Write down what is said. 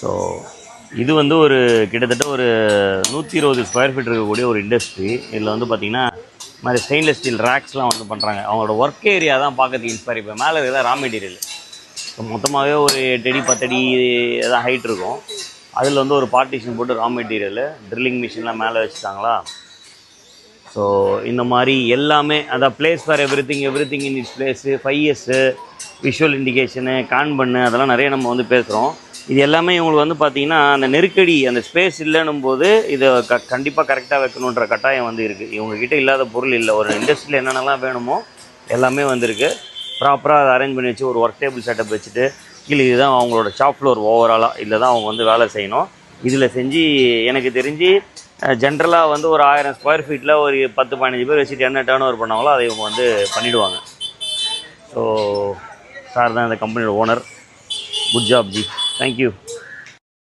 So இது வந்து ஒரு கிட்டத்தட்ட ஒரு 120 ஸ்கொயர் ஃபீட் இருக்கக்கூடிய ஒரு இண்டஸ்ட்ரி. இதில் வந்து பார்த்திங்கன்னா இது மாதிரி ஸ்டெயின்லெஸ் ஸ்டீல் ரேக்ஸ்லாம் வந்து பண்ணுறாங்க. அவங்களோட ஒர்க் ஏரியா தான் பார்க்கறதுக்கு இன்ஸ்பயர். இப்போ மேலே இருக்கிறதா ரா மெட்டீரியல். இப்போ மொத்தமாகவே ஒரு 8 அடி 10 அடி தான் ஹைட் இருக்கும். அதில் வந்து ஒரு பார்ட்டிஷன் போட்டு ரா மெட்டீரியலு ட்ரில்லிங் மிஷின்லாம் மேலே வச்சுட்டாங்களா. ஸோ இந்த மாதிரி எல்லாமே அதான் place for everything in its place, 5S visual indication, kanban அதெல்லாம் நிறைய நம்ம வந்து பேசுகிறோம். இது எல்லாமே இவங்களுக்கு வந்து பார்த்திங்கன்னா அந்த நெருக்கடி, அந்த ஸ்பேஸ் இல்லைன்னும் போது இதை கண்டிப்பாக கரெக்டாக வைக்கணுன்ற கட்டாயம் வந்து இருக்குது. இவங்ககிட்ட இல்லாத பொருள் இல்லை. ஒரு இண்டஸ்ட்ரியில் என்னென்னலாம் வேணுமோ எல்லாமே வந்துருக்கு. ப்ராப்பராக அதை அரேஞ்ச் பண்ணி வச்சு ஒரு ஒர்க் டேபிள் செட்டப் வச்சுட்டு கீழே இதுதான் அவங்களோட ஷாப் ஃப்ளோர் ஓவராலாக. இதில் தான் அவங்க வந்து வேலை செய்யணும். இதில் செஞ்சு எனக்கு தெரிஞ்சு ஜென்ரலாக வந்து ஒரு 1000 ஸ்கொயர் ஃபீட்டில் ஒரு 10-15 பேர் வச்சுட்டு என்ன டேர்ன் ஓவர் பண்ணாங்களோ அதை இவங்க வந்து பண்ணிவிடுவாங்க. ஸோ சார் தான் இந்த கம்பெனியோட owner. Good job G, thank you.